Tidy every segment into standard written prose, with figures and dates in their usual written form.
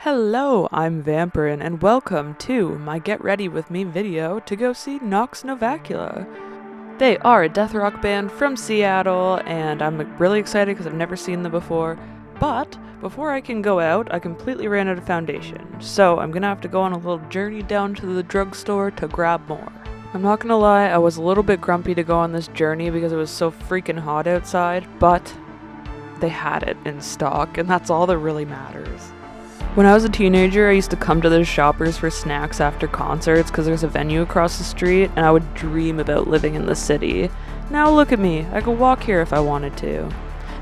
Hello, I'm Vampirin, and welcome to my Get Ready With Me video to go see Novacula. They are a death rock band from Seattle, and I'm really excited because I've never seen them before. But before I can go out, I completely ran out of foundation, so I'm gonna have to go on a little journey down to the drugstore to grab more. I'm not gonna lie, I was a little bit grumpy to go on this journey because it was so freaking hot outside, but they had it in stock, and that's all that really matters. When I was a teenager, I used to come to the Shoppers for snacks after concerts because there's a venue across the street, and I would dream about living in the city. Now look at me, I could walk here if I wanted to.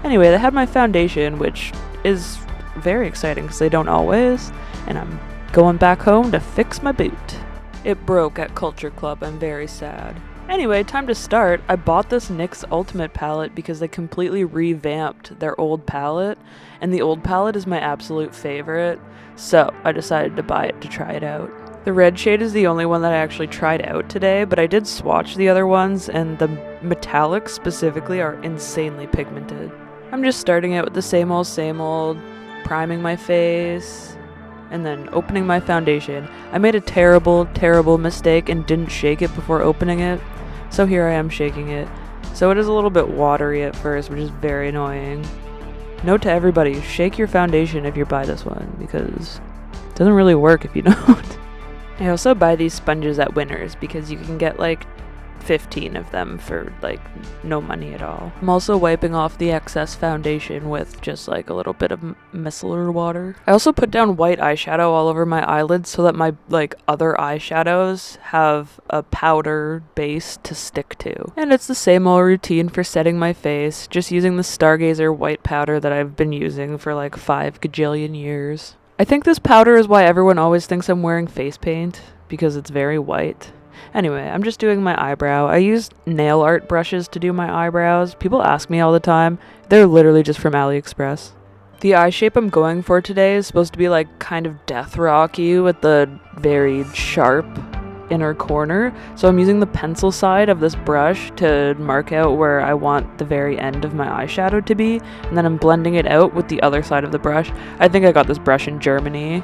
Anyway, they had my foundation, which is very exciting because they don't always, and I'm going back home to fix my boot. It broke at Culture Club, I'm very sad. Anyway, time to start. I bought this NYX Ultimate palette because they completely revamped their old palette, and the old palette is my absolute favorite, so I decided to buy it to try it out. The red shade is the only one that I actually tried out today, but I did swatch the other ones, and the metallics specifically are insanely pigmented. I'm just starting out with the same old, priming my face, and then opening my foundation. I made a terrible mistake and didn't shake it before opening it, so here I am shaking it. So it is a little bit watery at first, which is very annoying. Note to everybody, shake your foundation if you buy this one, because it doesn't really work if you don't. I also buy these sponges at Winners because you can get like 15 of them for like no money at all. I'm also wiping off the excess foundation with just like a little bit of micellar water. I also put down white eyeshadow all over my eyelids so that my like other eyeshadows have a powder base to stick to. And it's the same old routine for setting my face, just using the Stargazer white powder that I've been using for like 5 gajillion years. I think this powder is why everyone always thinks I'm wearing face paint, because it's very white. Anyway, I'm just doing my eyebrow. I use nail art brushes to do my eyebrows. People ask me all the time. They're literally just from AliExpress. The eye shape I'm going for today is supposed to be like kind of death rocky with the very sharp inner corner. So I'm using the pencil side of this brush to mark out where I want the very end of my eyeshadow to be. And then I'm blending it out with the other side of the brush. I think I got this brush in Germany.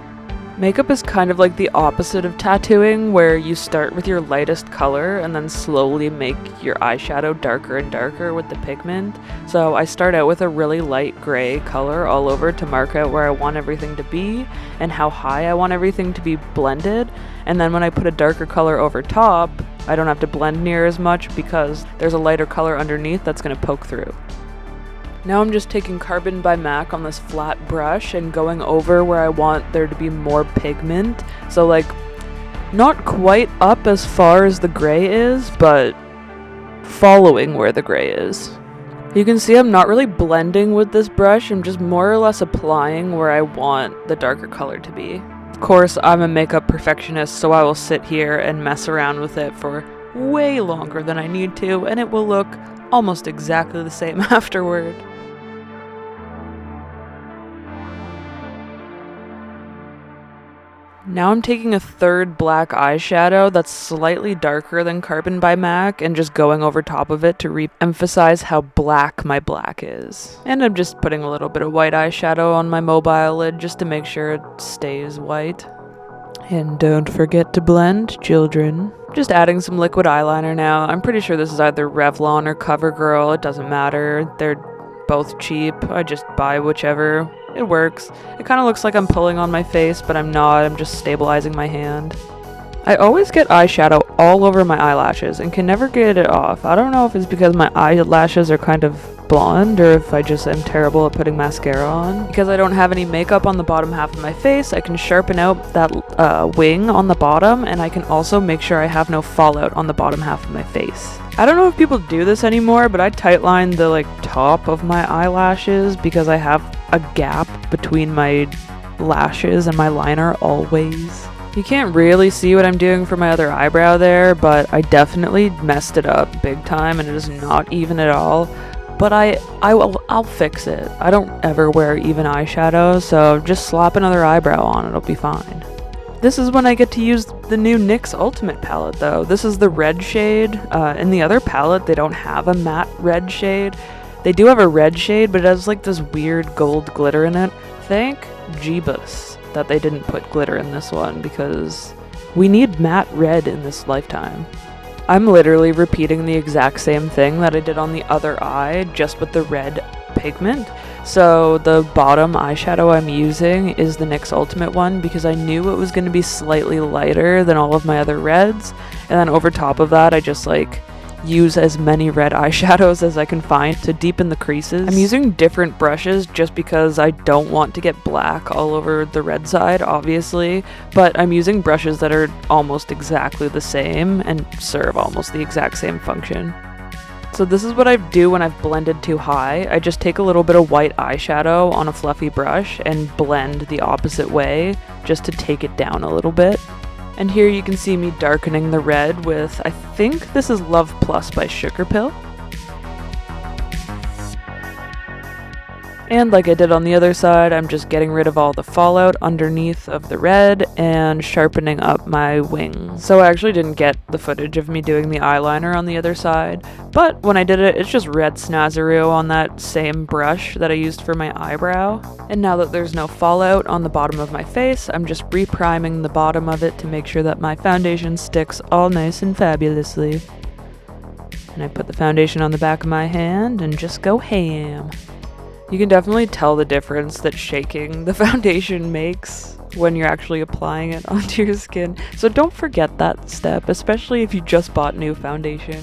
Makeup is kind of like the opposite of tattooing, where you start with your lightest color and then slowly make your eyeshadow darker and darker with the pigment. So I start out with a really light gray color all over to mark out where I want everything to be and how high I want everything to be blended. And then when I put a darker color over top, I don't have to blend near as much because there's a lighter color underneath that's going to poke through. Now I'm just taking Carbon by MAC on this flat brush and going over where I want there to be more pigment. So like, not quite up as far as the gray is, but following where the gray is. You can see I'm not really blending with this brush, I'm just more or less applying where I want the darker color to be. Of course, I'm a makeup perfectionist, so I will sit here and mess around with it for way longer than I need to, and it will look almost exactly the same afterward. Now I'm taking a third black eyeshadow that's slightly darker than Carbon by MAC and just going over top of it to re-emphasize how black my black is. And I'm just putting a little bit of white eyeshadow on my mobile lid just to make sure it stays white. And don't forget to blend, children. Just adding some liquid eyeliner now. I'm pretty sure this is either Revlon or CoverGirl, it doesn't matter. They're both cheap, I just buy whichever. It works. It kind of looks like I'm pulling on my face, but I'm not. I'm just stabilizing my hand. I always get eyeshadow all over my eyelashes and can never get it off. I don't know if it's because my eyelashes are kind of blonde or if I just am terrible at putting mascara on. Because I don't have any makeup on the bottom half of my face, I can sharpen out that wing on the bottom, and I can also make sure I have no fallout on the bottom half of my face. I don't know if people do this anymore, but I tightline the like top of my eyelashes because I have a gap between my lashes and my liner always. You can't really see what I'm doing for my other eyebrow there, but I definitely messed it up big time and it is not even at all. But I'll fix it. I don't ever wear even eyeshadow, so just slap another eyebrow on, it'll be fine. This is when I get to use the new NYX Ultimate palette though. This is the red shade. In the other palette, they don't have a matte red shade. They do have a red shade, but it has like this weird gold glitter in it. Thank Jeebus. that they didn't put glitter in this one, because we need matte red in this lifetime. I'm literally repeating the exact same thing that I did on the other eye, just with the red pigment. So the bottom eyeshadow I'm using is the NYX Ultimate one, because I knew it was going to be slightly lighter than all of my other reds, and then over top of that I just like use as many red eyeshadows as I can find to deepen the creases. I'm using different brushes just because I don't want to get black all over the red side, obviously, but I'm using brushes that are almost exactly the same and serve almost the exact same function. So this is what I do when I've blended too high. I just take a little bit of white eyeshadow on a fluffy brush and blend the opposite way just to take it down a little bit. And here you can see me darkening the red with, I think this is Love Plus by Sugar Pill. And like I did on the other side, I'm just getting rid of all the fallout underneath of the red and sharpening up my wings. So I actually didn't get the footage of me doing the eyeliner on the other side, but when I did it, it's just red snazzaroo on that same brush that I used for my eyebrow. And now that there's no fallout on the bottom of my face, I'm just re-priming the bottom of it to make sure that my foundation sticks all nice and fabulously. And I put the foundation on the back of my hand and just go ham. You can definitely tell the difference that shaking the foundation makes when you're actually applying it onto your skin. So don't forget that step, especially if you just bought new foundation.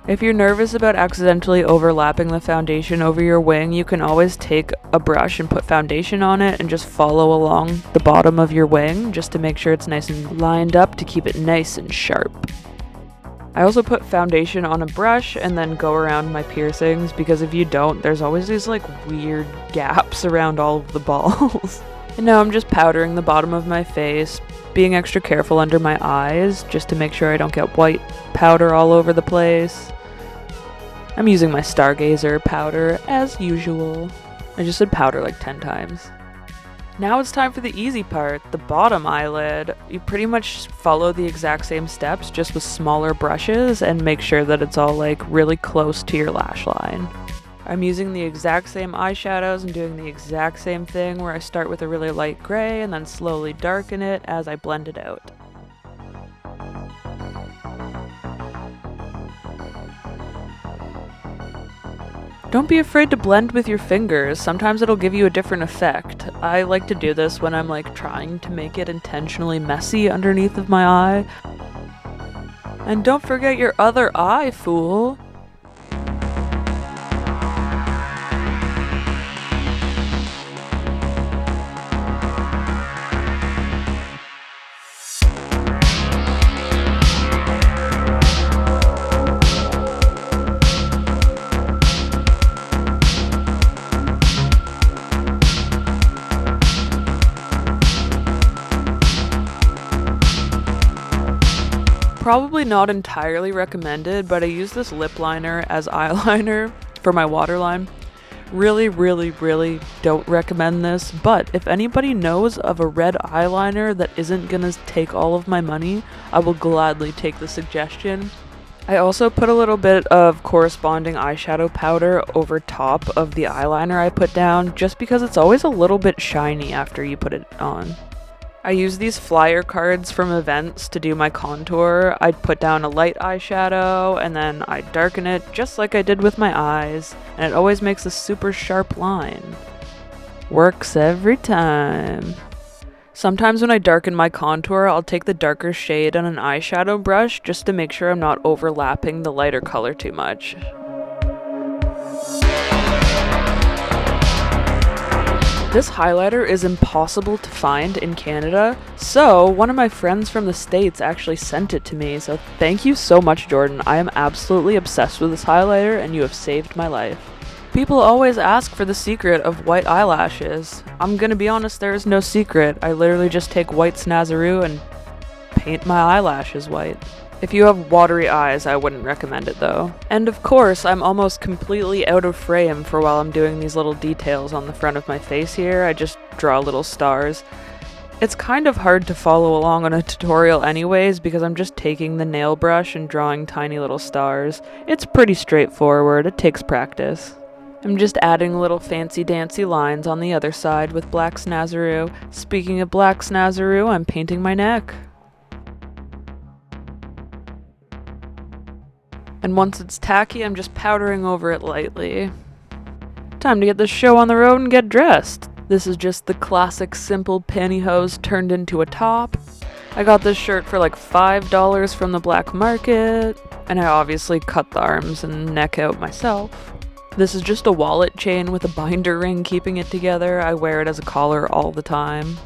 If you're nervous about accidentally overlapping the foundation over your wing, you can always take a brush and put foundation on it and just follow along the bottom of your wing just to make sure it's nice and lined up to keep it nice and sharp. I also put foundation on a brush and then go around my piercings, because if you don't, there's always these like weird gaps around all of the balls. And now I'm just powdering the bottom of my face, being extra careful under my eyes just to make sure I don't get white powder all over the place. I'm using my Stargazer powder as usual. I just said powder like 10 times. Now it's time for the easy part, the bottom eyelid. You pretty much follow the exact same steps, just with smaller brushes, and make sure that it's all like really close to your lash line. I'm using the exact same eyeshadows and doing the exact same thing, where I start with a really light gray and then slowly darken it as I blend it out. Don't be afraid to blend with your fingers, sometimes it'll give you a different effect. I like to do this when I'm like trying to make it intentionally messy underneath of my eye. And don't forget your other eye, fool! Probably not entirely recommended, but I use this lip liner as eyeliner for my waterline. Really don't recommend this, but if anybody knows of a red eyeliner that isn't gonna take all of my money, I will gladly take the suggestion. I also put a little bit of corresponding eyeshadow powder over top of the eyeliner I put down, just because it's always a little bit shiny after you put it on. I use these flyer cards from events to do my contour. I'd put down a light eyeshadow and then I'd darken it just like I did with my eyes, and it always makes a super sharp line. Works every time. Sometimes when I darken my contour, I'll take the darker shade on an eyeshadow brush just to make sure I'm not overlapping the lighter color too much. This highlighter is impossible to find in Canada, so one of my friends from the States actually sent it to me, so thank you so much, Jordan. I am absolutely obsessed with this highlighter and you have saved my life. People always ask for the secret of white eyelashes. I'm gonna be honest, there is no secret. I literally just take white snazzaroo and paint my eyelashes white. If you have watery eyes, I wouldn't recommend it though. And of course, I'm almost completely out of frame for while I'm doing these little details on the front of my face here. I just draw little stars. It's kind of hard to follow along on a tutorial anyways, because I'm just taking the nail brush and drawing tiny little stars. It's pretty straightforward, it takes practice. I'm just adding little fancy dancy lines on the other side with black snazaroo. Speaking of black snazaroo, I'm painting my neck. And once it's tacky, I'm just powdering over it lightly. Time to get this show on the road and get dressed. This is just the classic simple pantyhose turned into a top. I got this shirt for like $5 from the black market, and I obviously cut the arms and neck out myself. This is just a wallet chain with a binder ring keeping it together. I wear it as a collar all the time.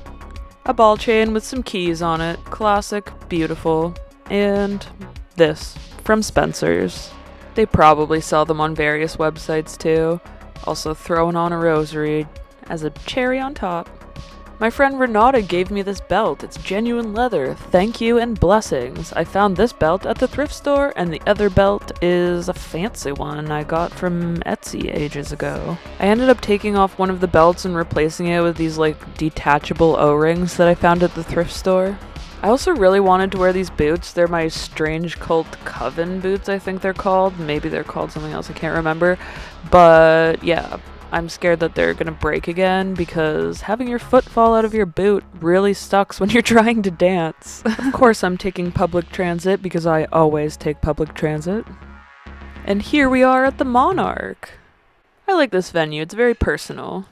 A ball chain with some keys on it. Classic, beautiful. And this, from Spencer's. They probably sell them on various websites too. Also throwing on a rosary as a cherry on top. My friend Renata gave me this belt. It's genuine leather. Thank you and blessings. I found this belt at the thrift store, and the other belt is a fancy one I got from Etsy ages ago. I ended up taking off one of the belts and replacing it with these like detachable O-rings that I found at the thrift store. I also really wanted to wear these boots. They're my Strange Cult Coven boots, I think they're called. Maybe they're called something else, I can't remember. But yeah, I'm scared that they're gonna break again because having your foot fall out of your boot really sucks when you're trying to dance. Of course I'm taking public transit because I always take public transit. And here we are at the Monarch. I like this venue, it's very personal.